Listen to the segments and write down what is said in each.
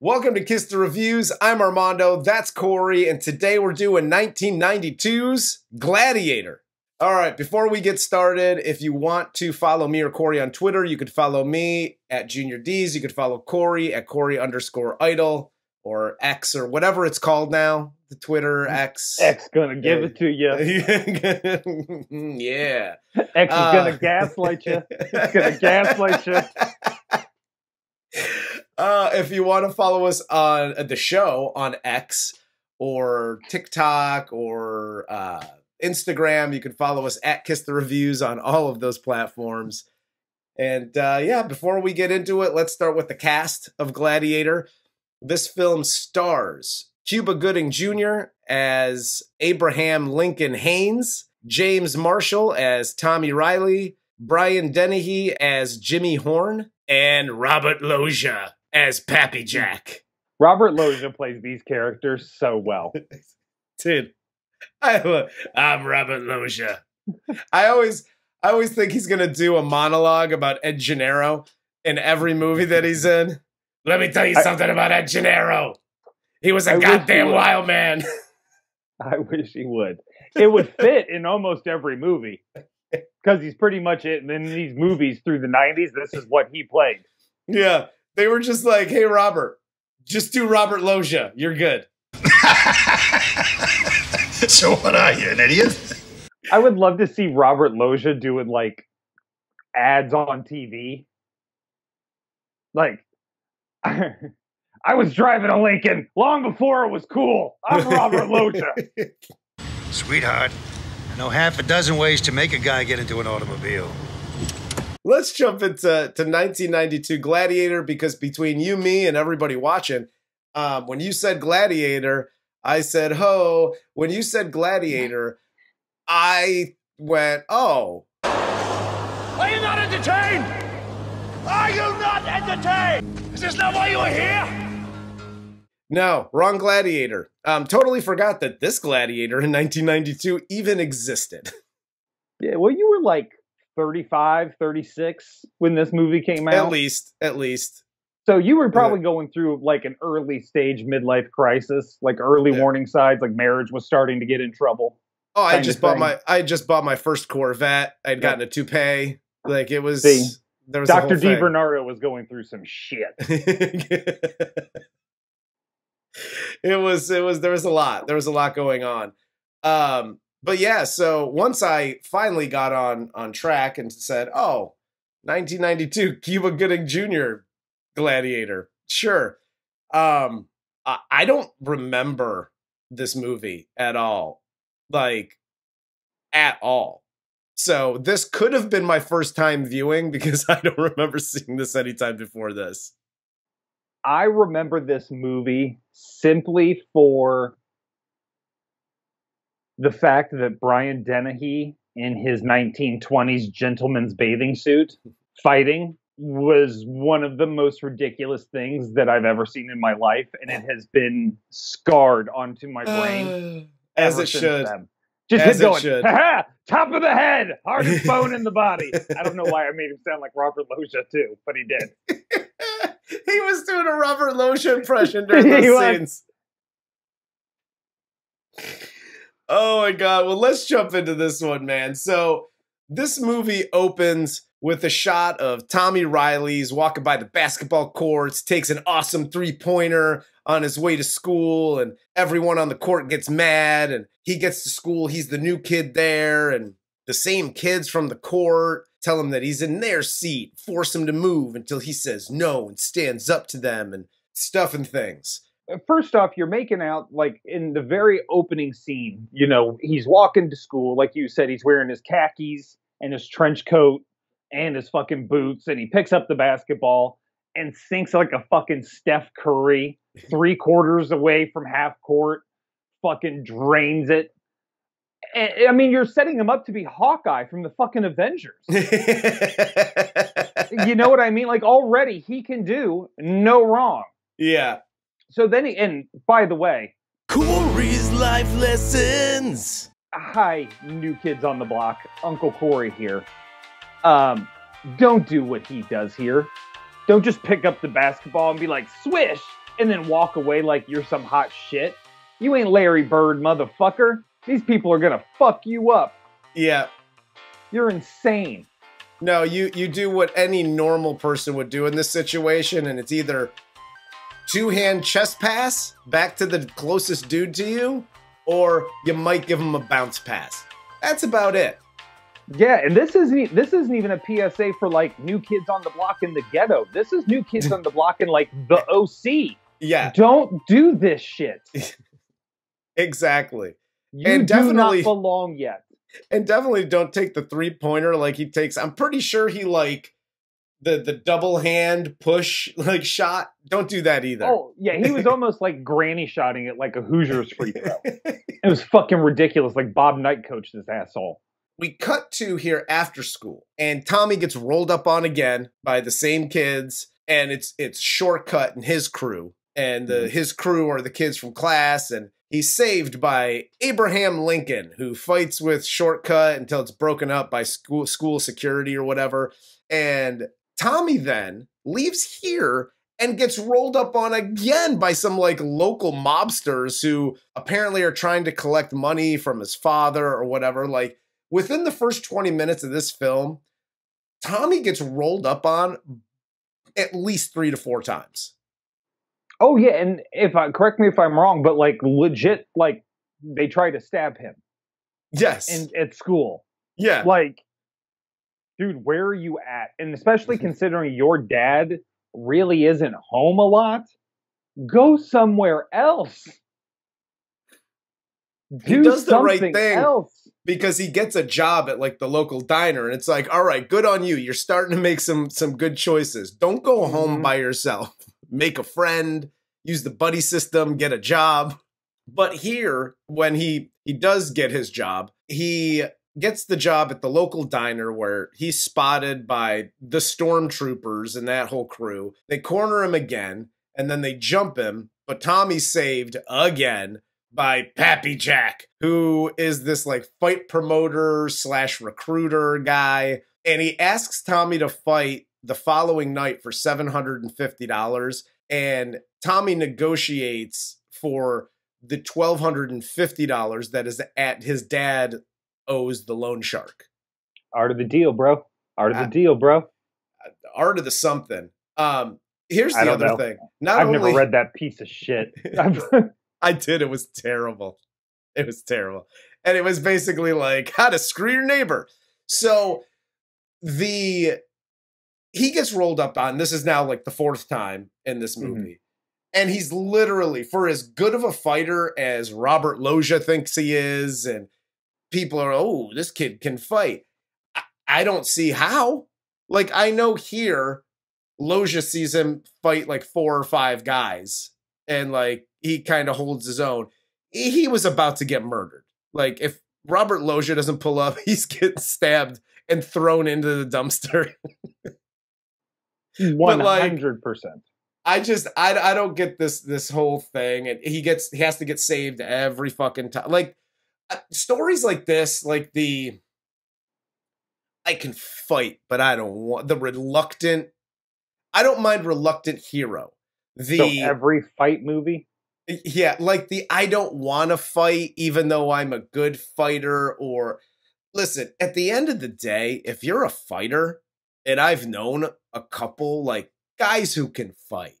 Welcome to Kiss the Reviews. I'm Armando, that's Corey, and today we're doing 1992's Gladiator. All right, before we get started, if you want to follow me or Corey on Twitter, you could follow me at Junior D's. You could follow Corey at Corey_idol or X or whatever it's called now. The Twitter X. X gonna give it to you. Yeah. X is gonna gaslight you. It's gonna gaslight you. If you want to follow us on the show on X or TikTok or Instagram, you can follow us at Kiss the Reviews on all of those platforms. And yeah, before we get into it, let's start with the cast of Gladiator. This film stars Cuba Gooding Jr. as Abraham Lincoln Haines, James Marshall as Tommy Riley, Brian Dennehy as Jimmy Horn, and Robert Loggia as Pappy Jack. Robert Loggia plays these characters so well. Dude, I'm Robert Loggia. I always think he's gonna do a monologue about Ed Gennaro in every movie that he's in. Let me tell you something about Ed Gennaro. He was a goddamn wild man. I wish he would. It would fit in almost every movie. Because he's pretty much it. And in these movies through the 90s, this is what he played. Yeah. They were just like, hey, Robert, just do Robert Loggia. You're good. So what are you, an idiot? I would love to see Robert Loggia doing, like, ads on TV. Like, I was driving a Lincoln long before it was cool. I'm Robert Loggia. Sweetheart, I know half a dozen ways to make a guy get into an automobile. Let's jump into 1992 Gladiator, because between you, me, and everybody watching, when you said Gladiator, I said, ho. When you said Gladiator, I went, oh. Are you not entertained? Are you not entertained? Is this not why you are here? No, wrong Gladiator. Totally forgot that this Gladiator in 1992 even existed. Yeah, well, you were like 35, 36 when this movie came out. At least. So you were probably going through like an early stage midlife crisis, like early warning signs, like marriage was starting to get in trouble. Oh, I just bought my first Corvette. I'd gotten a toupee. Like it was there was Dr. DiBernardo was going through some shit. There was a lot. There was a lot going on. But yeah, so once I finally got on track and said, oh, 1992, Cuba Gooding Jr. Gladiator. Sure. I don't remember this movie at all. Like, at all. So this could have been my first time viewing because I don't remember seeing this anytime before this. I remember this movie simply for the fact that Brian Dennehy in his 1920s gentleman's bathing suit fighting was one of the most ridiculous things that I've ever seen in my life, and it has been scarred onto my brain as it should. Then. Just going, ha-ha, top of the head, hardest bone in the body. I don't know why I made him sound like Robert Loggia too, but he did. He was doing a Robert Loggia impression during those scenes. Oh my God. Well, let's jump into this one, man. So this movie opens with a shot of Tommy Riley's walking by the basketball courts, takes an awesome three-pointer on his way to school, and everyone on the court gets mad, and he gets to school, he's the new kid there, and the same kids from the court tell him that he's in their seat, force him to move until he says no and stands up to them and stuff and things. First off, you're making out, like, in the very opening scene, you know, he's walking to school, like you said, he's wearing his khakis and his trench coat and his fucking boots, and he picks up the basketball and sinks like a fucking Steph Curry, 3/4 away from half court, fucking drains it. And, I mean, you're setting him up to be Hawkeye from the fucking Avengers. You know what I mean? Like, already he can do no wrong. Yeah. So then and by the way, Corey's life lessons. Hi, new kids on the block. Uncle Corey here. Don't do what he does here. Don't just pick up the basketball and be like, swish, and then walk away like you're some hot shit. You ain't Larry Bird, motherfucker. These people are gonna fuck you up. Yeah. You're insane. No, you do what any normal person would do in this situation, and it's either two-hand chest pass back to the closest dude to you, or you might give him a bounce pass. That's about it. Yeah, and this isn't even a PSA for like New Kids on the Block in the Ghetto. This is New Kids on the Block in like the OC. Yeah. Don't do this shit. Exactly. You And do definitely- not belong yet. And definitely don't take the three-pointer like he takes. I'm pretty sure he like the double hand push like shot. Don't do that either. Oh, yeah, he was almost like granny shotting it like a Hoosiers free throw. It was fucking ridiculous. Like Bob Knight coached this asshole. We cut to here after school, and Tommy gets rolled up on again by the same kids, and it's Shortcut and his crew. And his crew are the kids from class, and he's saved by Abraham Lincoln, who fights with Shortcut until it's broken up by school security or whatever. And Tommy then leaves here and gets rolled up on again by some like local mobsters who apparently are trying to collect money from his father or whatever. Like within the first 20 minutes of this film, Tommy gets rolled up on at least 3 to 4 times. Oh yeah, and correct me if I'm wrong, but like legit, like they try to stab him. Yes. At school. Yeah. Like, dude, where are you at? And especially considering your dad really isn't home a lot, go somewhere else. He does the right something thing else. because he gets a job at like the local diner, and it's like, all right, good on you. You're starting to make some good choices. Don't go home by yourself. Make a friend, use the buddy system, get a job. But here, when he does get his job, he gets the job at the local diner where he's spotted by the stormtroopers and that whole crew. They corner him again, and then they jump him. But Tommy's saved again by Pappy Jack, who is this like fight promoter / recruiter guy. And he asks Tommy to fight the following night for $750. And Tommy negotiates for the $1,250 that is at his dad owes the loan shark. Art of the deal, bro. Art of the deal, bro. Art of the something. Here's the other thing. I've never read that piece of shit. I did. It was terrible. It was terrible. And it was basically like how to screw your neighbor. So he gets rolled up on. This is now like the 4th time in this movie. And he's literally, for as good of a fighter as Robert Loggia thinks he is, and people are, oh, this kid can fight. I don't see how. Like, I know here, Loggia sees him fight like 4 or 5 guys, and like he kind of holds his own. He was about to get murdered. Like, if Robert Loggia doesn't pull up, he's getting stabbed and thrown into the dumpster. 100%. I don't get this whole thing, and he has to get saved every fucking time. Like stories like this, like I can fight, but I don't want the reluctant. I don't mind reluctant hero. So every fight movie, yeah, like I don't want to fight, even though I'm a good fighter. Or listen, at the end of the day, if you're a fighter, and I've known a couple like guys who can fight.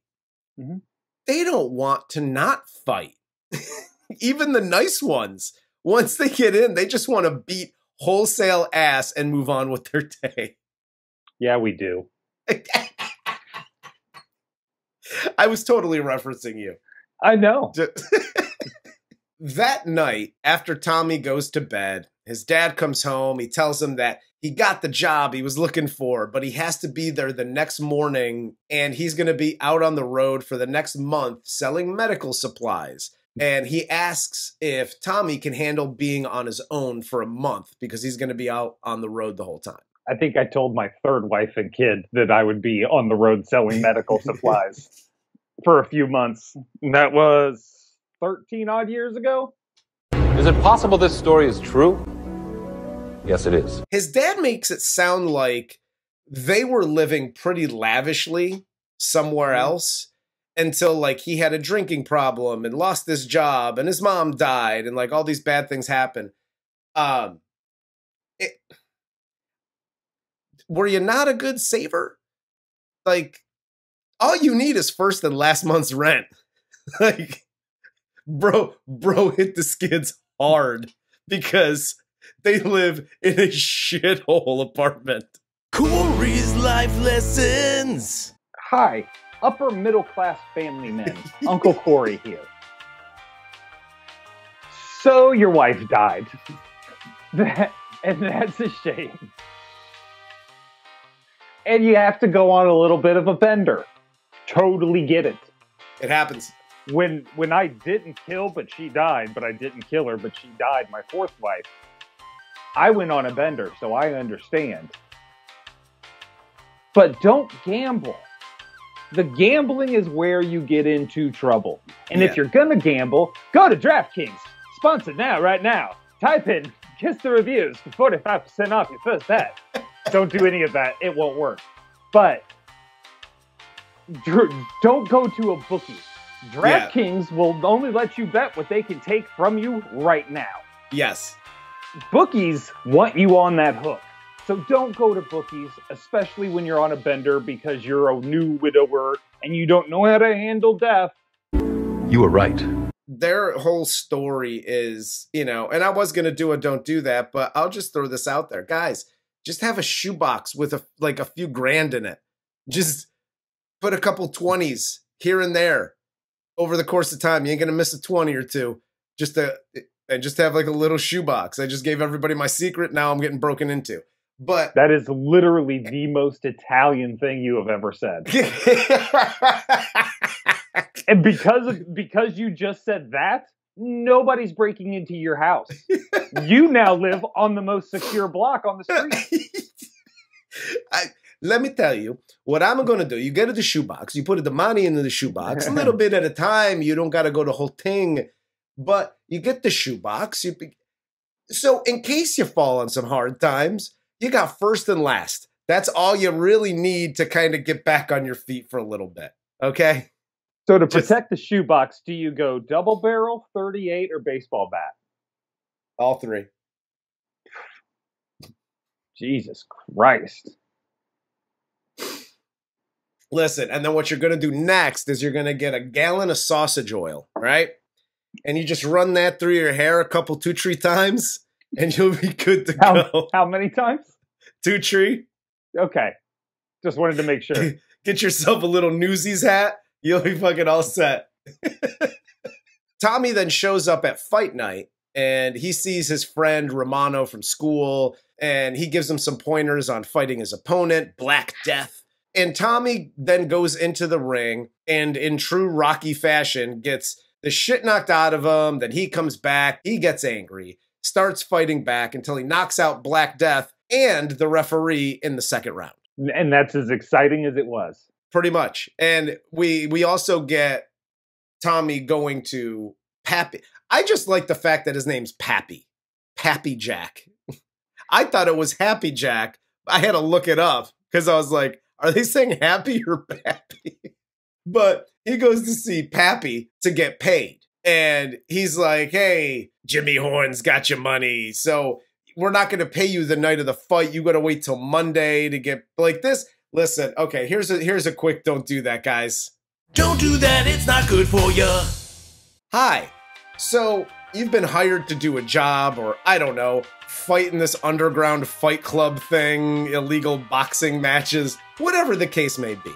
They don't want to not fight. Even the nice ones, once they get in, they just want to beat wholesale ass and move on with their day. Yeah, we do. I was totally referencing you. I know. That night, after Tommy goes to bed, his dad comes home. He tells him that he got the job he was looking for, but he has to be there the next morning, and he's going to be out on the road for the next month selling medical supplies. And he asks if Tommy can handle being on his own for a month because he's going to be out on the road the whole time. I think I told my 3rd wife and kid that I would be on the road selling medical supplies for a few months. That was 13 odd years ago. Is it possible this story is true? Yes, it is. His dad makes it sound like they were living pretty lavishly somewhere else. until like he had a drinking problem and lost his job and his mom died and like all these bad things happen. Were you not a good saver? Like, all you need is first and last month's rent. Like, bro hit the skids hard because they live in a shithole apartment. Corey's life lessons. Hi, upper middle class family men. Uncle Corey here. So your wife died. And that's a shame. And you have to go on a little bit of a bender. Totally get it. It happens. When I didn't kill, but she died, but I didn't kill her, but she died, my fourth wife, I went on a bender, so I understand. But don't gamble. The gambling is where you get into trouble. And if you're gonna gamble, go to DraftKings. Sponsored now, right now. Type in Kiss the Reviews for 45% off your first bet. Don't do any of that. It won't work. But don't go to a bookie. DraftKings will only let you bet what they can take from you right now. Yes. Bookies want you on that hook. So don't go to bookies, especially when you're on a bender because you're a new widower and you don't know how to handle death. You were right. Their whole story is, you know, and I was going to do a don't do that, but I'll just throw this out there. Guys, just have a shoebox with a few grand in it. Just put a couple 20s here and there over the course of time. You ain't going to miss a 20 or two. Just have like a little shoebox. I just gave everybody my secret. Now I'm getting broken into. But that is literally the most Italian thing you have ever said. And because you just said that, nobody's breaking into your house. You now live on the most secure block on the street. Let me tell you what I'm going to do. You get the shoebox. You put the money into the shoebox a little bit at a time. You don't got to go the whole thing. But you get the shoebox. So in case you fall on some hard times, you got first and last. That's all you really need to kind of get back on your feet for a little bit. Okay? So to protect the shoebox, do you go double barrel, 38, or baseball bat? All three. Jesus Christ. Listen, and then what you're going to do next is you're going to get a gallon of sausage oil, right? And you just run that through your hair a couple 2-3 times, and you'll be good to go. How many times? 2-3. Okay. Just wanted to make sure. Get yourself a little Newsies hat. You'll be fucking all set. Tommy then shows up at fight night, and he sees his friend Romano from school, and he gives him some pointers on fighting his opponent, Black Death. And Tommy then goes into the ring, and in true Rocky fashion, gets the shit knocked out of him. Then he comes back. He gets angry, starts fighting back until he knocks out Black Death and the referee in the second round. And that's as exciting as it was. Pretty much. And we also get Tommy going to Pappy. I just like the fact that his name's Pappy. Pappy Jack. I thought it was Happy Jack. I had to look it up because I was like, are they saying Happy or Pappy? But he goes to see Pappy to get paid. And he's like, hey, Jimmy Horn's got your money. So we're not going to pay you the night of the fight. You got to wait till Monday to get like this. Listen, okay, here's a quick don't do that, guys. Don't do that, it's not good for you. Hi. So, you've been hired to do a job, or I don't know, fight in this underground fight club thing, illegal boxing matches, whatever the case may be.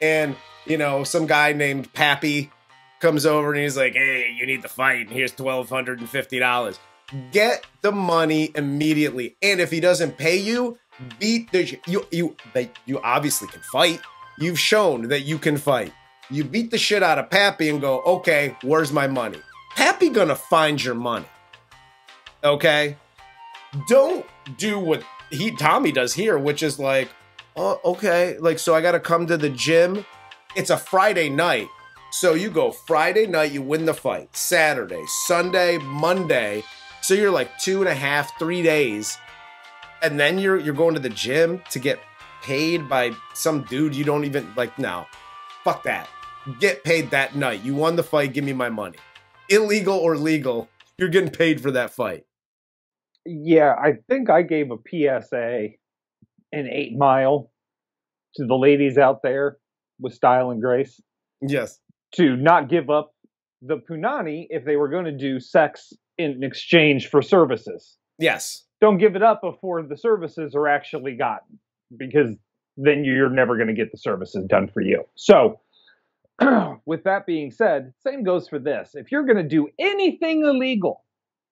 And, you know, some guy named Pappy comes over and he's like, hey, you need the fight, and here's $1,250. Get the money immediately. And if he doesn't pay you, beat the you obviously can fight. You've shown that you can fight. You beat the shit out of Pappy and go, okay, where's my money? Pappy gonna find your money. Okay? Don't do what Tommy does here, which is like, oh, okay, like, so I gotta come to the gym. It's a Friday night. So you go Friday night, you win the fight. Saturday, Sunday, Monday. So you're like 2.5, 3 days. And then you're going to the gym to get paid by some dude you don't even, like, no. Fuck that. get paid that night. You won the fight, give me my money. Illegal or legal, you're getting paid for that fight. Yeah, I think I gave a PSA an 8 Mile to the ladies out there with style and grace. Yes. To not give up the punani if they were going to do sex in exchange for services. Yes. Don't give it up before the services are actually gotten, because then you're never going to get the services done for you. So, with that being said, same goes for this. If you're going to do anything illegal,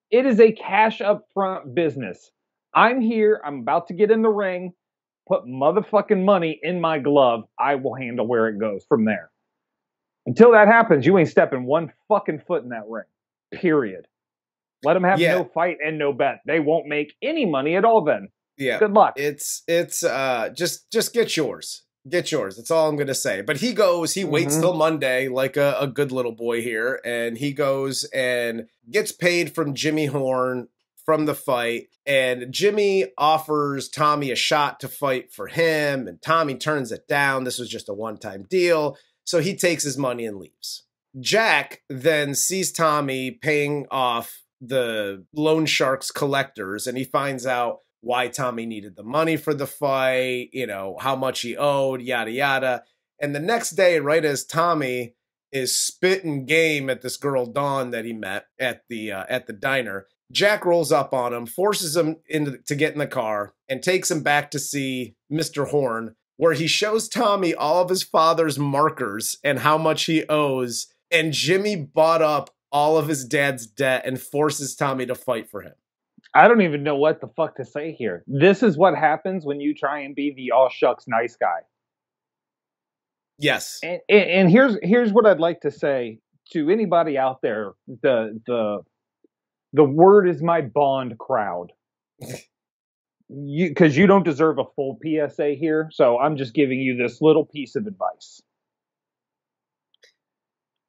it is a cash up front business. I'm here. I'm about to get in the ring. Put motherfucking money in my glove. I will handle where it goes from there. Until that happens, you ain't stepping one fucking foot in that ring. Period. Let them have no fight and no bet. They won't make any money at all then. Yeah. Good luck. It's just get yours. Get yours. That's all I'm going to say. But he waits till Monday like a good little boy here. And he goes and gets paid from Jimmy Horn from the fight. And Jimmy offers Tommy a shot to fight for him. And Tommy turns it down. This was just a one-time deal. So he takes his money and leaves. Jack then sees Tommy paying off the loan sharks collectors, and he finds out why Tommy needed the money for the fight, you know, how much he owed, yada, yada. And the next day, right as Tommy is spitting game at this girl, Dawn, that he met at the diner, Jack rolls up on him, forces him to get in the car, and takes him back to see Mr. Horn, where he shows Tommy all of his father's markers and how much he owes. And Jimmy bought up all of his dad's debt and forces Tommy to fight for him. I don't even know what the fuck to say here. This is what happens when you try and be the all shucks nice guy. Yes. And here's what I'd like to say to anybody out there. The word is my bond crowd. Because you don't deserve a full PSA here, so I'm just giving you this little piece of advice.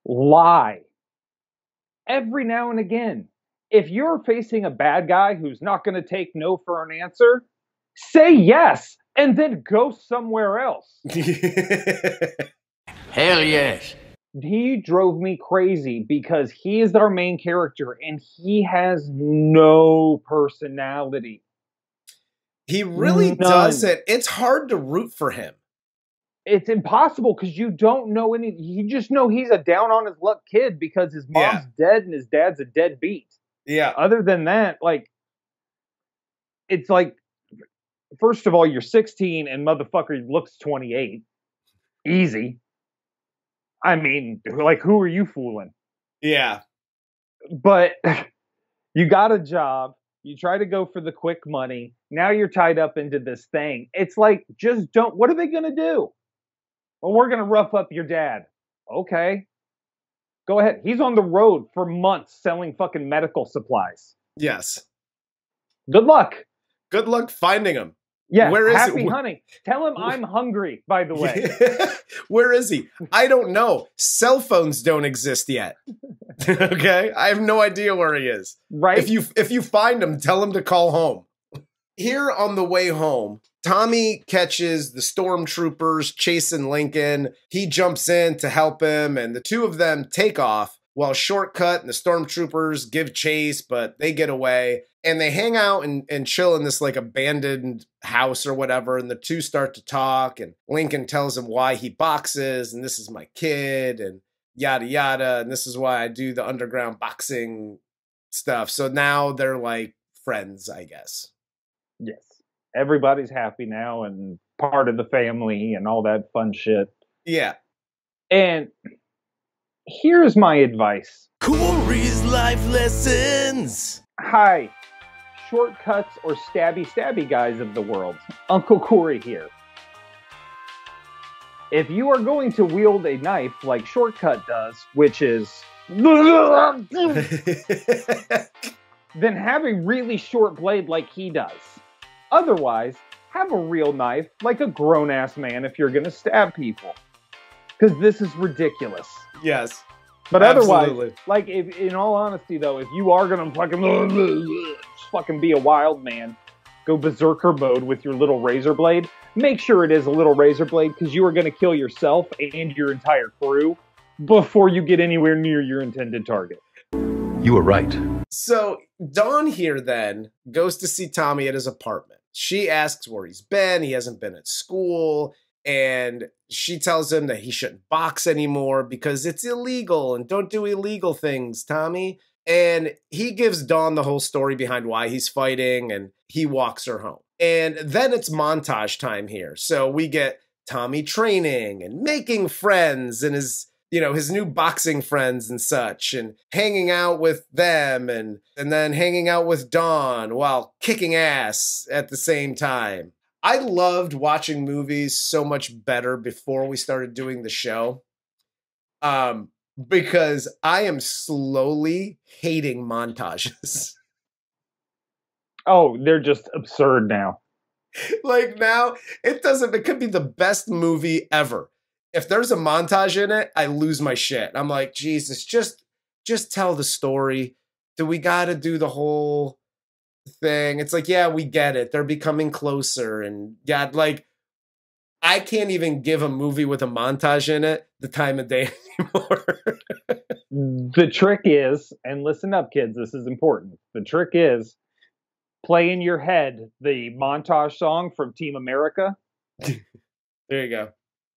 Lie. Every now and again. If you're facing a bad guy who's not going to take no for an answer, say yes, and then go somewhere else. Hell yes. He drove me crazy because he is our main character, and he has no personality. He really doesn't. It's hard to root for him. It's impossible because you don't know any. You just know he's a down on his luck kid because his mom's dead and his dad's a deadbeat. Yeah. Other than that, like, it's like, first of all, you're 16 and motherfucker looks 28. Easy. I mean, like, who are you fooling? Yeah. But you got a job. You try to go for the quick money. Now you're tied up into this thing. It's like, just don't. What are they going to do? Well, we're going to rough up your dad. Okay. Go ahead. He's on the road for months selling fucking medical supplies. Yes. Good luck. Good luck finding him. Yeah. Where is happy hunting. Tell him I'm hungry, by the way. Where is he? I don't know. Cell phones don't exist yet. Okay? I have no idea where he is. Right. If you find him, tell him to call home. Here on the way home, Tommy catches the stormtroopers chasing Lincoln. He jumps in to help him, and the two of them take off while Shortcut and the stormtroopers give chase, but they get away. And they hang out and chill in this like abandoned house or whatever, and the two start to talk, and Lincoln tells him why he boxes, and this is my kid, and yada yada, and this is why I do the underground boxing stuff. So now they're like friends, I guess. Yes. Everybody's happy now and part of the family and all that fun shit. Yeah. And here's my advice. Corey's life lessons. Hi, shortcuts or stabby guys of the world. Uncle Corey here. If you are going to wield a knife like Shortcut does, which is then have a really short blade like he does. Otherwise, have a real knife like a grown-ass man if you're going to stab people. Because this is ridiculous. Yes. But absolutely. Otherwise, like, if, in all honesty, though, if you are going to fucking be a wild man, go berserker mode with your little razor blade, make sure it is a little razor blade because you are going to kill yourself and your entire crew before you get anywhere near your intended target. You were right. So Dawn here then goes to see Tommy at his apartment. She asks where he's been. He hasn't been at school. And she tells him that he shouldn't box anymore because it's illegal and don't do illegal things, Tommy. And he gives Dawn the whole story behind why he's fighting, and he walks her home. And then it's montage time here. So we get Tommy training and making friends and his new boxing friends and such, and hanging out with them and then hanging out with Dawn while kicking ass at the same time. I loved watching movies so much better before we started doing the show. Because I am slowly hating montages. Oh, they're just absurd now. Like now, it could be the best movie ever. If there's a montage in it, I lose my shit. I'm like, Jesus, just tell the story. Do we got to do the whole thing? It's like, yeah, we get it. They're becoming closer. And yeah, like, I can't even give a movie with a montage in it the time of day anymore. The trick is, and listen up, kids, this is important. The trick is, play in your head the montage song from Team America. There you go.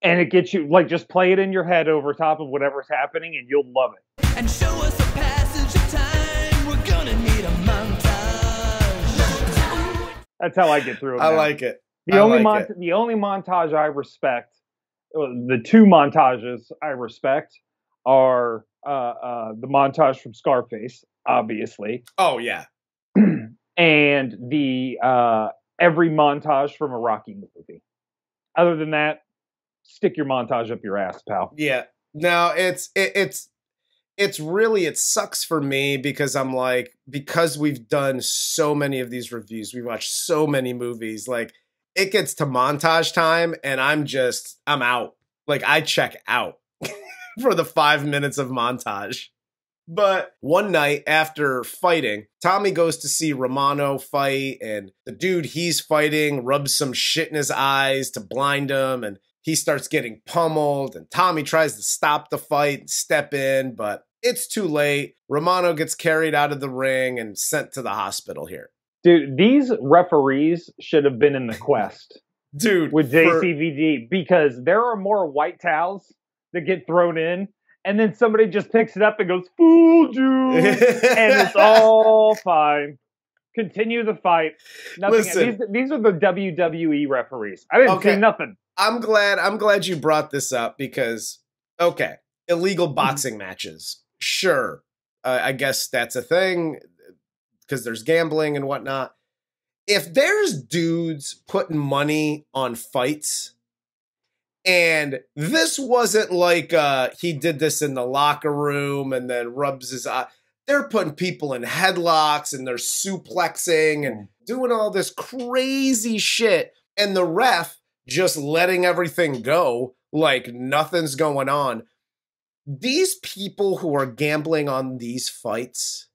And it gets you, like, just play it in your head over top of whatever's happening, and you'll love it. And show us a passage of time. We're gonna need a montage. That's how I get through it. I now. like it. The only montage I respect, the two montages I respect are the montage from Scarface, obviously. Oh yeah. And the every montage from a Rocky movie. Other than that, stick your montage up your ass, pal. Yeah. No, it sucks for me because I'm like, because we've done so many of these reviews, we've watched so many movies, like it gets to montage time and I'm out. Like I check out for the 5 minutes of montage. But one night after fighting, Tommy goes to see Romano fight, and the dude he's fighting rubs some shit in his eyes to blind him, and he starts getting pummeled, and Tommy tries to stop the fight and step in, but it's too late. Romano gets carried out of the ring and sent to the hospital here. Dude, these referees should have been in the Quest. Dude. With JCVD, because there are more white towels that get thrown in, and then somebody just picks it up and goes, "Fooled you," and it's all fine. Continue the fight. Nothing. Listen, these are the WWE referees. I didn't see nothing. I'm glad you brought this up because, okay, illegal boxing matches. Sure. I guess that's a thing because there's gambling and whatnot. If there's dudes putting money on fights, and this wasn't like he did this in the locker room and then rubs his eye. They're putting people in headlocks and they're suplexing and doing all this crazy shit. And the ref just letting everything go like nothing's going on. These people who are gambling on these fights,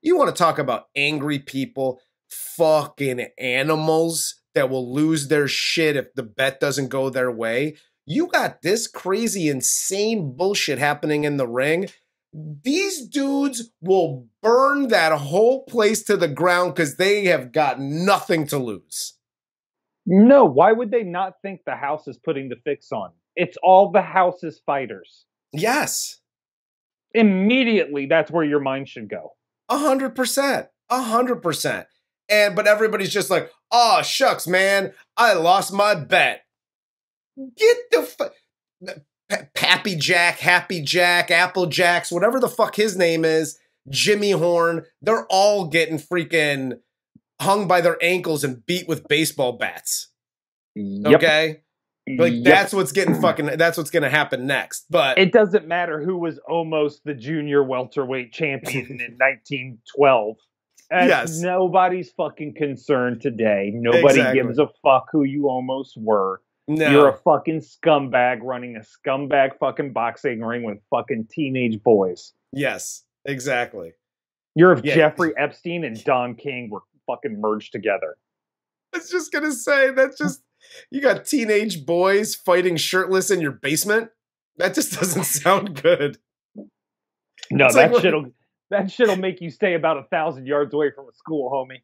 you want to talk about angry people, fucking animals that will lose their shit if the bet doesn't go their way. You got this crazy, insane bullshit happening in the ring. These dudes will burn that whole place to the ground because they have got nothing to lose. No, why would they not think the house is putting the fix on? It's all the house's fighters. Yes. Immediately, that's where your mind should go. 100%. 100%. But everybody's just like, oh, shucks, man, I lost my bet. Get the Pappy Jack, Happy Jack, Apple Jacks, whatever the fuck his name is, Jimmy Horn, they're all getting freaking hung by their ankles and beat with baseball bats. Yep. Okay? Like, that's what's that's what's going to happen next. But it doesn't matter who was almost the junior welterweight champion in 1912. Yes. Nobody's fucking concerned today. Nobody gives a fuck who you almost were. No. You're a fucking scumbag running a scumbag fucking boxing ring with fucking teenage boys. Yes, exactly. You're if Jeffrey Epstein and Don King were fucking merged together. I was just going to say, that's just, you got teenage boys fighting shirtless in your basement? That just doesn't sound good. No, It's that like shit'll make you stay about 1,000 yards away from a school, homie.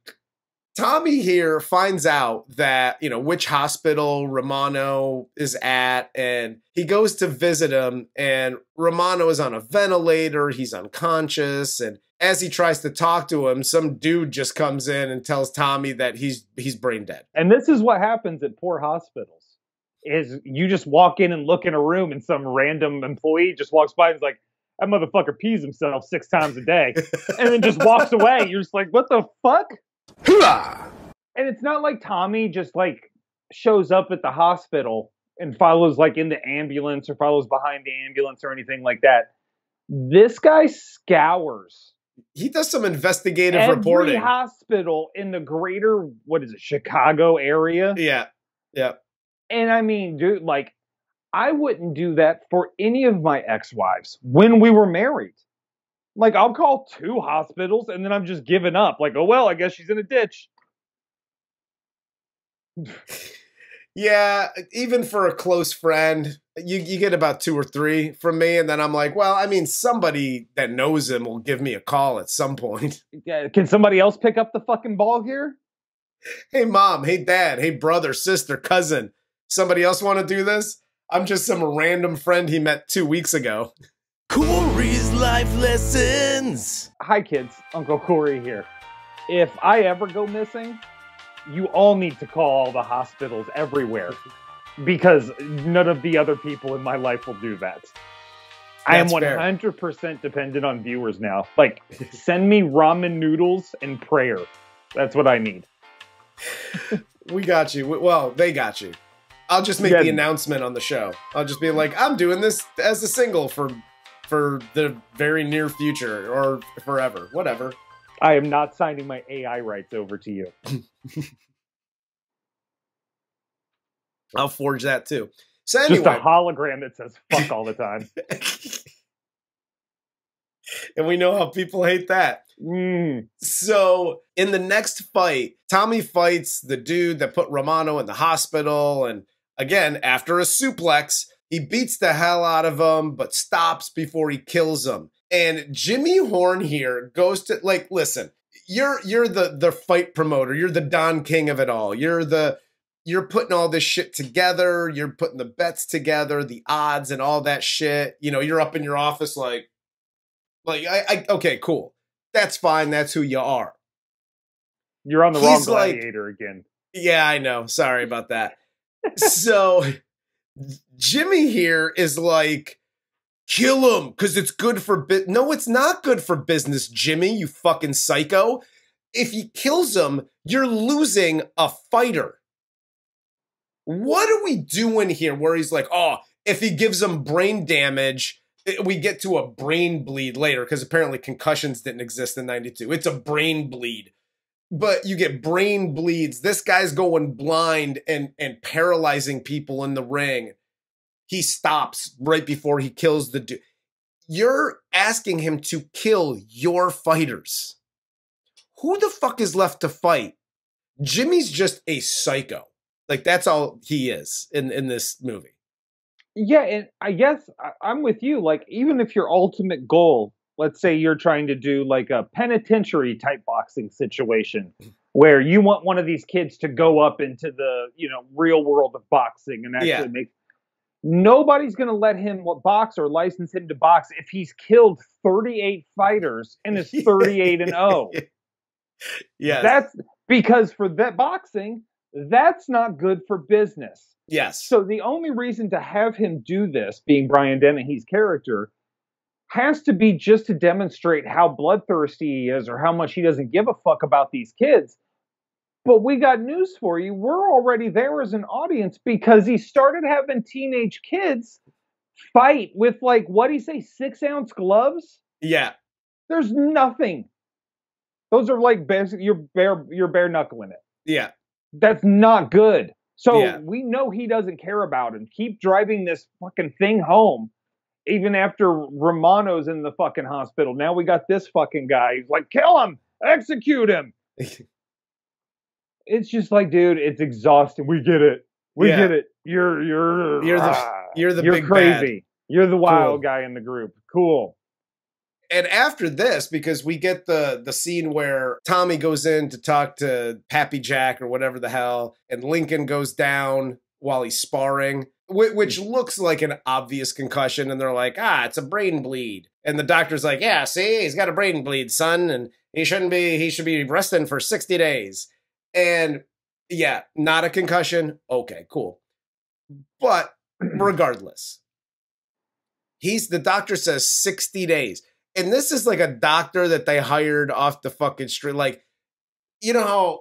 Tommy here finds out that, which hospital Romano is at, and he goes to visit him, and Romano is on a ventilator, he's unconscious, and as he tries to talk to him, some dude just comes in and tells Tommy that he's brain dead. And this is what happens at poor hospitals, is you just walk in and look in a room, and some random employee just walks by and is like, that motherfucker pees himself 6 times a day, and then just walks away. You're just like, what the fuck? And it's not like Tommy just like shows up at the hospital and follows like in the ambulance or follows behind the ambulance or anything like that. This guy scours. He does some investigative every reporting. Hospital in the greater, Chicago area. Yeah. Yeah. And I mean, dude, like, I wouldn't do that for any of my ex-wives when we were married. Like, I'll call 2 hospitals, and then I'm just giving up. Like, oh, well, I guess she's in a ditch. Yeah, even for a close friend, you get about 2 or 3 from me, and then I'm like, well, I mean, somebody that knows him will give me a call at some point. Yeah, can somebody else pick up the fucking ball here? Hey, mom. Hey, dad. Hey, brother, sister, cousin. Somebody else want to do this? I'm just some random friend he met 2 weeks ago. Corey's life lessons. Hi, kids. Uncle Corey here. If I ever go missing, you all need to call all the hospitals everywhere, because none of the other people in my life will do that. I am 100% dependent on viewers now. Like, send me ramen noodles and prayer. That's what I need. We got you. Well, they got you. I'll just make the announcement on the show. I'll just be like, I'm doing this as a single for the very near future or forever, whatever. I am not signing my AI rights over to you. I'll forge that too. So anyway, just a hologram that says fuck all the time. And we know how people hate that. So in the next fight, Tommy fights the dude that put Romano in the hospital. And again, after a suplex, he beats the hell out of him, but stops before he kills him. And Jimmy Horn here goes to, like, listen, you're the fight promoter. You're the Don King of it all. You're putting all this shit together. You're putting the bets together, the odds and all that shit. You're up in your office like okay, cool. That's fine. That's who you are. You're on the wrong Gladiator again. Yeah, I know. Sorry about that. So Jimmy here is like, kill him because it's good for business. No, it's not good for business, Jimmy, you fucking psycho. If he kills him, you're losing a fighter. What are we doing here where he's like, oh, if he gives him brain damage, we get to a brain bleed later because apparently concussions didn't exist in 92. It's a brain bleed. But you get brain bleeds. This guy's going blind and paralyzing people in the ring. He stops right before he kills the dude. You're asking him to kill your fighters. Who the fuck is left to fight? Jimmy's just a psycho. Like, that's all he is in this movie. Yeah, and I guess I'm with you. Like, even if your ultimate goal, let's say you're trying to do like a penitentiary type boxing situation where you want one of these kids to go up into the, real world of boxing and actually make... Nobody's going to let him box or license him to box if he's killed 38 fighters and is 38-0. Yes. That's because for that boxing, that's not good for business. Yes. So the only reason to have him do this, being Brian Dennehy's character, has to be just to demonstrate how bloodthirsty he is or how much he doesn't give a fuck about these kids. But we got news for you. We're already there as an audience because he started having teenage kids fight with, like, what do you say, 6-ounce gloves? Yeah. There's nothing. Those are like you're bare knuckling it. Yeah. That's not good. So we know he doesn't care about him. Keep driving this fucking thing home. Even after Romano's in the fucking hospital. Now we got this fucking guy. He's like, kill him! Execute him! It's just like, dude, it's exhausting. We get it. We get it. You're the big crazy. bad. You're the wild guy in the group. Cool. And after this, because we get the scene where Tommy goes in to talk to Pappy Jack or whatever the hell, and Lincoln goes down while he's sparring, which looks like an obvious concussion. And they're like, it's a brain bleed. And the doctor's like, yeah, see, he's got a brain bleed, son. And he should be resting for 60 days. And yeah, not a concussion. Okay, cool. But regardless, the doctor says 60 days. And this is like a doctor that they hired off the fucking street. Like, you know how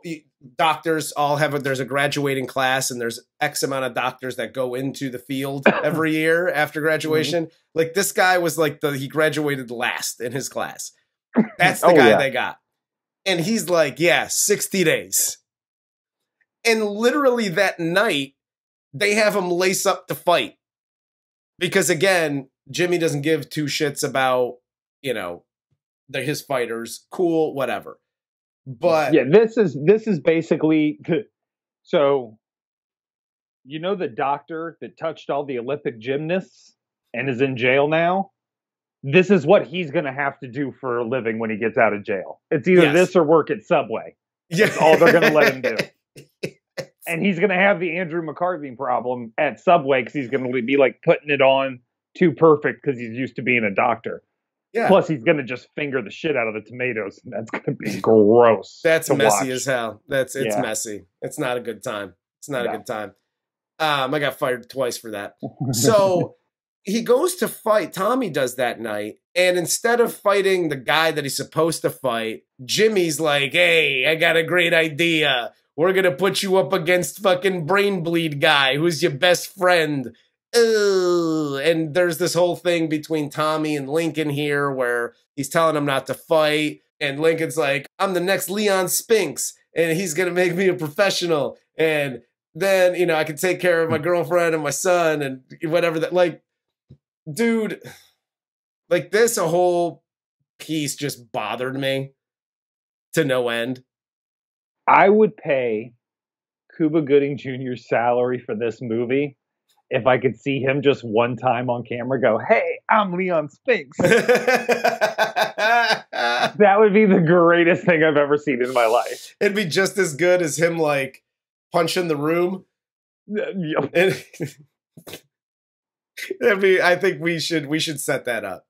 doctors all there's a graduating class and there's X amount of doctors that go into the field every year after graduation. Like this guy was like he graduated last in his class. That's the guy they got. And he's like, 60 days. And literally that night, they have him lace up to fight. Because again, Jimmy doesn't give two shits about, his fighters. Cool, whatever. But yeah, this is basically, so the doctor that touched all the Olympic gymnasts and is in jail now? This is what he's going to have to do for a living when he gets out of jail. It's either this or work at Subway. That's all they're going to let him do. And he's going to have the Andrew McCarthy problem at Subway because he's going to be like putting it on too perfect because he's used to being a doctor. Yeah. Plus, he's going to just finger the shit out of the tomatoes, and that's going to be gross. That's messy as hell. It's messy. It's not a good time. It's not a good time. I got fired twice for that. So he goes to fight. Tommy does that night, and instead of fighting the guy that he's supposed to fight, Jimmy's like, "Hey, I got a great idea. We're going to put you up against fucking brain bleed guy who's your best friend." And there's this whole thing between Tommy and Lincoln here where he's telling him not to fight. And Lincoln's like, I'm the next Leon Spinks and he's going to make me a professional. And then, I can take care of my girlfriend and my son and whatever that, like, dude, like this, a whole piece just bothered me to no end. I would pay Cuba Gooding Jr.'s salary for this movie if I could see him just one time on camera go, "Hey, I'm Leon Spinks." That would be the greatest thing I've ever seen in my life. It'd be just as good as him like punching the room. I think we should set that up.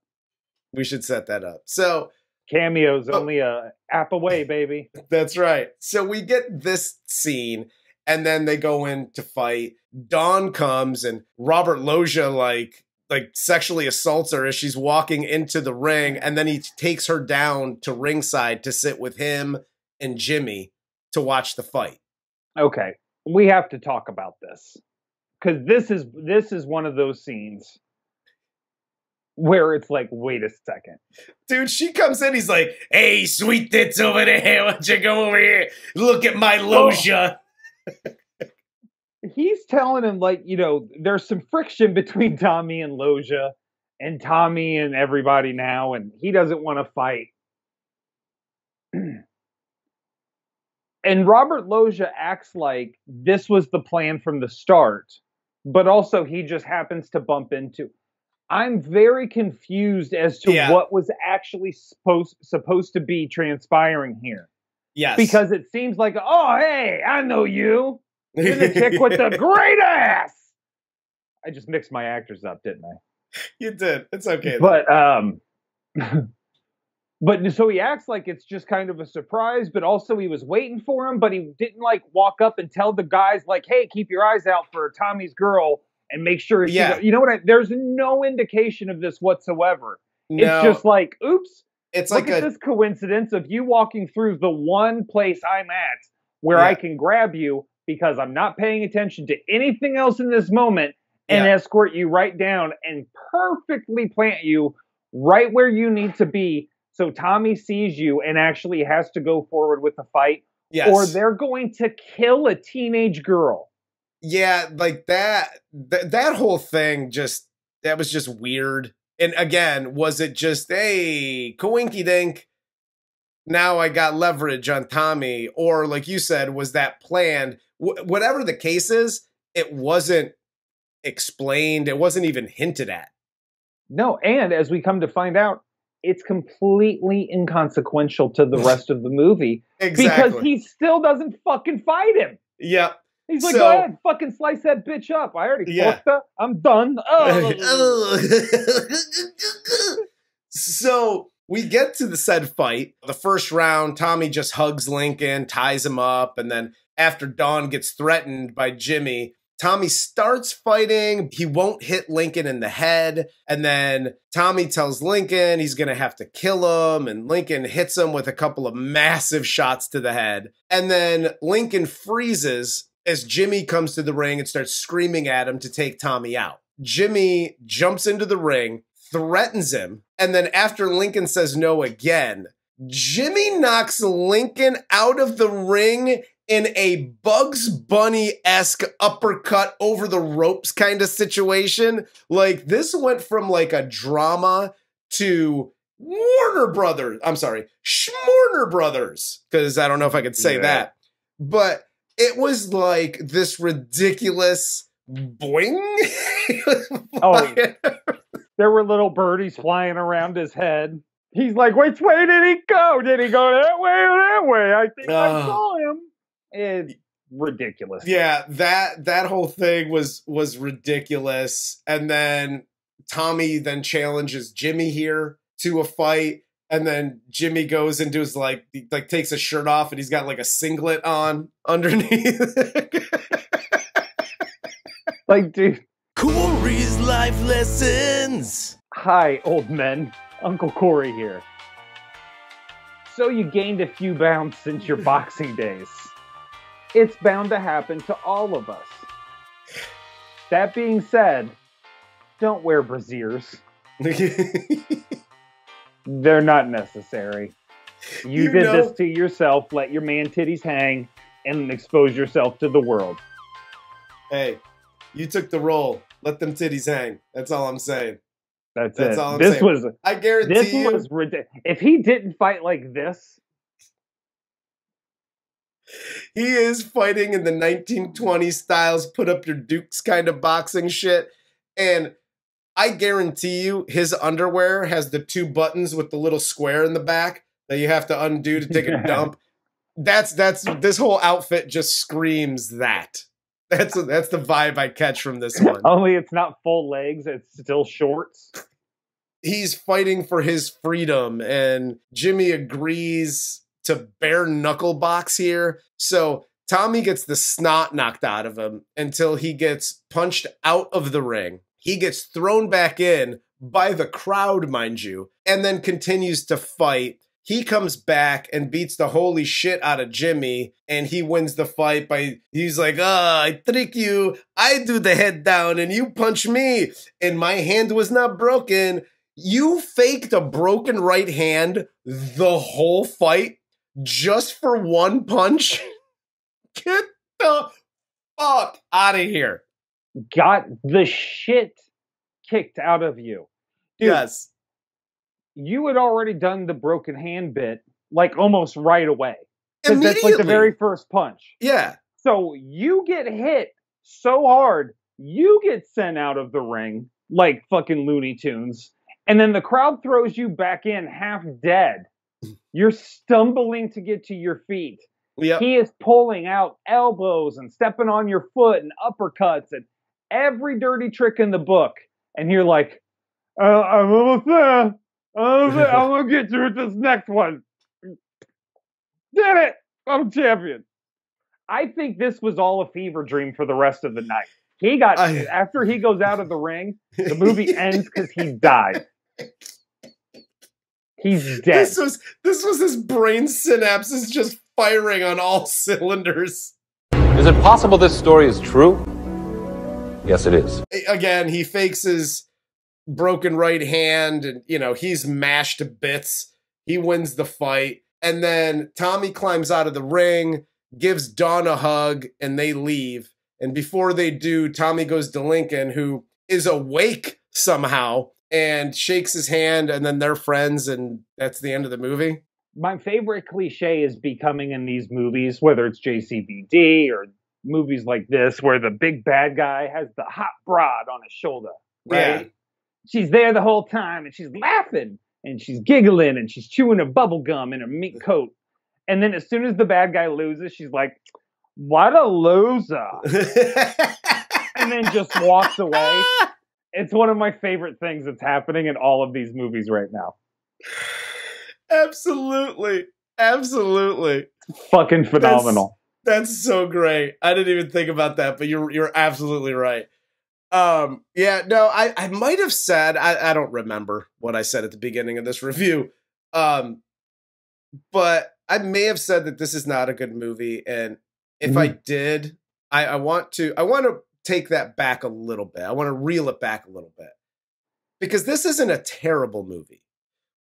We should set that up. So cameo's only a app away, baby. That's right. So we get this scene. And then they go in to fight. Dawn comes and Robert Loggia like sexually assaults her as she's walking into the ring. And then he takes her down to ringside to sit with him and Jimmy to watch the fight. Okay. We have to talk about this. Because this is one of those scenes where it's like, wait a second. Dude, she comes in, he's like, "Hey, sweet tits over there, why don't you go over here? Look at my Loggia." He's telling him, like, there's some friction between Tommy and Loggia and Tommy and everybody now, and he doesn't want to fight. And Robert Loggia acts like this was the plan from the start, but also he just happens to bump into. I'm very confused as to what was actually supposed to be transpiring here. Yes. Because it seems like, oh, hey, I know you. You're the chick with the great ass. I just mixed my actors up, didn't I? You did. It's okay. But so he acts like it's just kind of a surprise, but also he was waiting for him, but he didn't like walk up and tell the guys like, "Hey, keep your eyes out for Tommy's girl and make sure you know what there's no indication of this whatsoever." No. It's just like, oops. It's Look at this coincidence of you walking through the one place I'm at where I can grab you because I'm not paying attention to anything else in this moment and escort you right down and perfectly plant you right where you need to be so Tommy sees you and actually has to go forward with the fight. Yes. Or they're going to kill a teenage girl. Yeah, like that whole thing that was just weird. And again, was it just, hey, coinky dink, now I got leverage on Tommy? Or like you said, was that planned? Whatever the case is, it wasn't explained. It wasn't even hinted at No, and as we come to find out, it's completely inconsequential to the rest of the movie. Exactly. Because he still doesn't fucking fight him. Yep. He's like, go ahead, fucking slice that bitch up. I already fucked her. I'm done. So we get to the said fight. The first round, Tommy just hugs Lincoln, ties him up, and then after Dawn gets threatened by Jimmy, Tommy starts fighting. He won't hit Lincoln in the head. And then Tommy tells Lincoln he's going to have to kill him. And Lincoln hits him with a couple of massive shots to the head. And then Lincoln freezes as Jimmy comes to the ring and starts screaming at him to take Tommy out. Jimmy jumps into the ring, threatens him. And then after Lincoln says no again, Jimmy knocks Lincoln out of the ring in a Bugs Bunny-esque uppercut over the ropes kind of situation. Like, this went from like a drama to Schmorner Brothers, because I don't know if I could say that. But it was like this ridiculous boing. There were little birdies flying around his head. He's like, which way did he go? Did he go that way or that way? I think I saw him. It's ridiculous. Yeah, that whole thing was ridiculous. And then Tommy then challenges Jimmy here to a fight. And then Jimmy goes into his like takes his shirt off and he's got like a singlet on underneath. Like, dude. Corey's life lessons. Hi, old men. Uncle Corey here. So you gained a few pounds since your boxing days. It's bound to happen to all of us. That being said, don't wear brassieres. They're not necessary. You did this to yourself. Let your man titties hang and expose yourself to the world. Hey, you took the role. Let them titties hang. That's all I'm saying. That's it. All I'm saying. I guarantee this was ridiculous. If he didn't fight like this, he is fighting in the 1920s styles, put up your dukes kind of boxing shit. And I guarantee you his underwear has the 2 buttons with the little square in the back that you have to undo to take a dump. That's this whole outfit just screams that. That's the vibe I catch from this one. Only it's not full legs, it's still shorts. He's fighting for his freedom, and Jimmy agrees to bare knuckle box here. So Tommy gets the snot knocked out of him until he gets punched out of the ring. He gets thrown back in by the crowd, mind you, and then continues to fight. He comes back and beats the holy shit out of Jimmy, and he wins the fight he's like, I trick you, I do the head down, and you punch me, and my hand was not broken. You faked a broken right hand the whole fight just for one punch? Get the fuck out of here. Got the shit kicked out of you. Dude, yes. You had already done the broken hand bit, like, almost right away. Because that's like the very first punch. Yeah. So you get hit so hard, you get sent out of the ring like fucking Looney Tunes. And then the crowd throws you back in half dead. You're stumbling to get to your feet. Yep. He is pulling out elbows and stepping on your foot and uppercuts and every dirty trick in the book. And you're like, I'm almost there. I'm going to get you with this next one. Did it. I'm champion. I think this was all a fever dream for the rest of the night. After he goes out of the ring, the movie ends because he died. He's dead. This was his brain synapses just firing on all cylinders. Is it possible this story is true? Yes, it is. Again, he fakes his broken right hand and, he's mashed to bits. He wins the fight. And then Tommy climbs out of the ring, gives Dawn a hug, and they leave. And before they do, Tommy goes to Lincoln, who is awake somehow, and shakes his hand, and then they're friends, and that's the end of the movie. My favorite cliche is becoming in these movies, whether it's JCVD or movies like this, where the big bad guy has the hot broad on his shoulder, right? she's there the whole time, and she's laughing, and she's giggling, and she's chewing her bubble gum in her mink coat. And then as soon as the bad guy loses, she's like, "What a loser!" and then just walks away. It's one of my favorite things that's happening in all of these movies right now. Absolutely. Absolutely. Fucking phenomenal. That's so great. I didn't even think about that, but you're absolutely right. Yeah, no, I might have said, I don't remember what I said at the beginning of this review. But I may have said that this is not a good movie. And if I did, I want to take that back a little bit. I want to reel it back a little bit, because this isn't a terrible movie.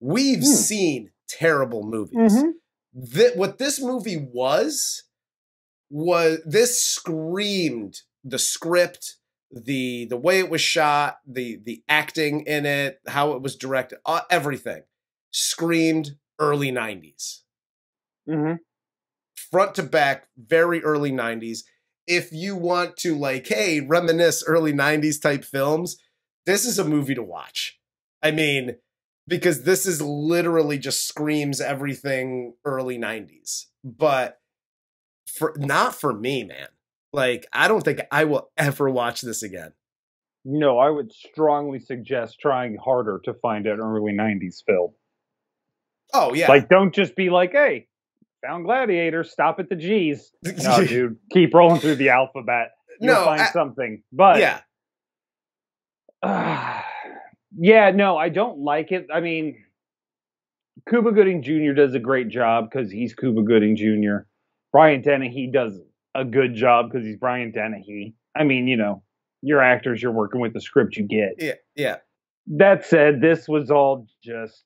We've seen terrible movies. What this movie was this screamed the script, the way it was shot, the acting in it, how it was directed, everything screamed early 90s. Front to back, very early 90s. If you want to, like, hey, reminisce early 90s type films, this is a movie to watch. I mean, because this is literally just screams everything early 90s. But not for me, man. Like, I don't think I will ever watch this again. No, I would strongly suggest trying harder to find an early 90s film. Oh, yeah. Like, don't just be like, hey, found Gladiator, stop at the G's. No, dude, keep rolling through the alphabet. You'll find something. But, yeah. Yeah, no, I don't like it. I mean, Cuba Gooding Jr. does a great job because he's Cuba Gooding Jr. Brian Dennehy does a good job because he's Brian Dennehy. I mean, you know, you're actors, you're working with the script you get. Yeah, yeah. That said, this was all just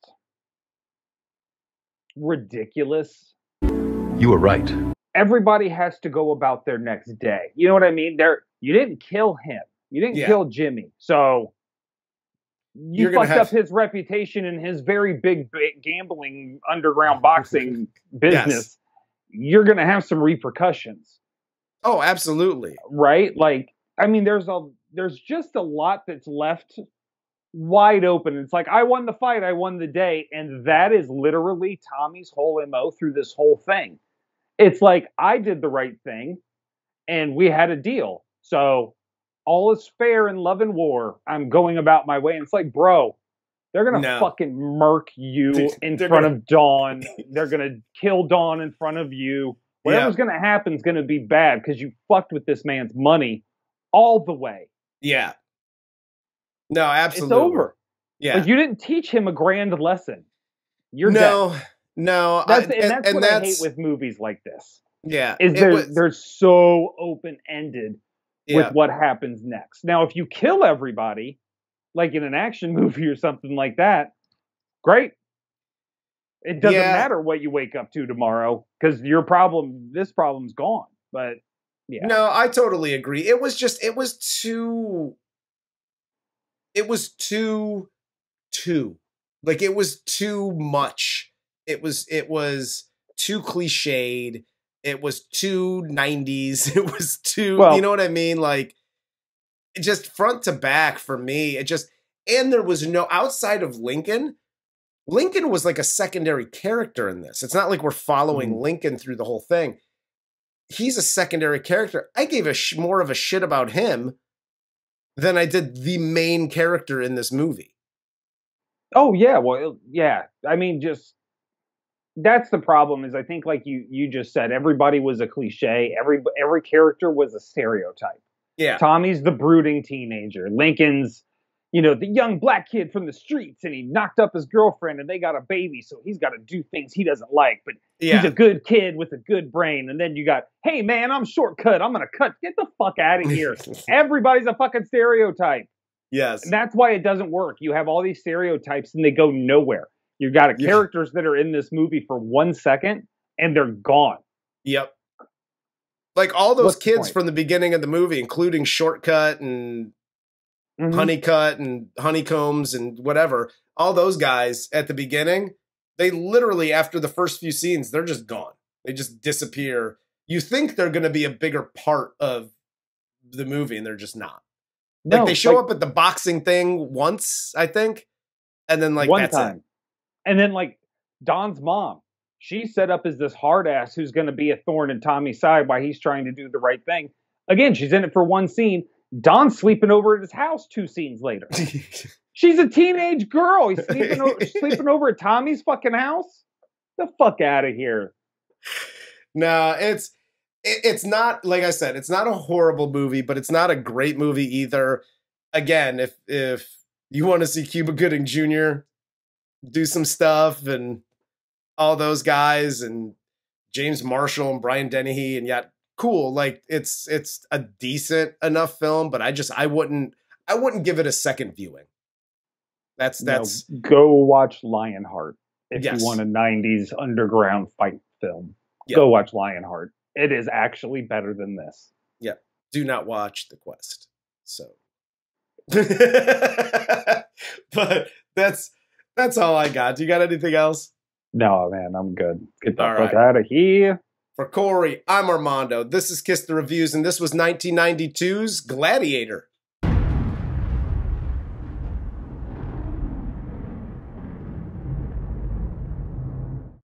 ridiculous. You were right. Everybody has to go about their next day. You know what I mean? You didn't kill him. You didn't kill Jimmy. So you fucked up his reputation in his very big gambling underground boxing business. Yes. You're going to have some repercussions. Oh, absolutely. Right? Like, I mean, there's just a lot that's left wide open. It's like, I won the fight, I won the day. And that is literally Tommy's whole MO through this whole thing. It's like, I did the right thing and we had a deal. So all is fair in love and war. I'm going about my way. And it's like, bro, they're going to fucking murk you in front of Dawn. They're going to kill Dawn in front of you. Whatever's going to happen is going to be bad because you fucked with this man's money all the way. Yeah. No, absolutely. It's over. Yeah. Like, you didn't teach him a grand lesson. You're dead. No. That's what I hate with movies like this. Yeah. Is they're so open-ended with what happens next. Now, if you kill everybody, like in an action movie or something like that, great. It doesn't matter what you wake up to tomorrow because this problem's gone. But yeah. No, I totally agree. It was like, it was too much. It was too cliched. It was too 90s. It was too, you know what I mean? Like, just front to back for me. And there was no, outside of Lincoln was like a secondary character in this. It's not like we're following Lincoln through the whole thing. He's a secondary character. I gave more of a shit about him than I did the main character in this movie. Oh, yeah. Well, yeah. I mean, that's the problem is I think, like you just said, everybody was a cliche. Every character was a stereotype. Yeah. Tommy's the brooding teenager. Lincoln's, the young black kid from the streets, and he knocked up his girlfriend and they got a baby, so he's got to do things he doesn't like, but he's a good kid with a good brain. And then you got, hey man, I'm shortcut. I'm going to cut. Get the fuck out of here. Everybody's a fucking stereotype. Yes. And that's why it doesn't work. You have all these stereotypes and they go nowhere. You've got characters that are in this movie for 1 second and they're gone. Yep. Like all those kids from the beginning of the movie, including Shortcut and Honeycut and Honeycombs and whatever, all those guys at the beginning, they literally, after the first few scenes, they're just gone. They just disappear. You think they're going to be a bigger part of the movie and they're just not. Like No, they show like, up at the boxing thing once, I think, and then like one that's time. it. And then like Don's mom, she's set up as this hard ass who's going to be a thorn in Tommy's side while he's trying to do the right thing. Again, she's in it for one scene. Don's sleeping over at his house 2 scenes later. She's a teenage girl. He's sleeping over at Tommy's fucking house. The fuck out of here. No, it's not, like I said, it's not a horrible movie, but it's not a great movie either. Again, if you want to see Cuba Gooding Jr. do some stuff and all those guys and James Marshall and Brian Dennehy and yet cool, like it's a decent enough film, but I wouldn't give it a second viewing. That's Go watch Lionheart if Yes. you want a 90s underground fight film. Yeah. Go watch Lionheart. It is actually better than this. Yeah. Do not watch The Quest. So but that's all I got. Do you got anything else? No, man, I'm good. Get the All fuck right. out of here. For Corey, I'm Armando. This is Kiss the Reviews, and this was 1992's Gladiator.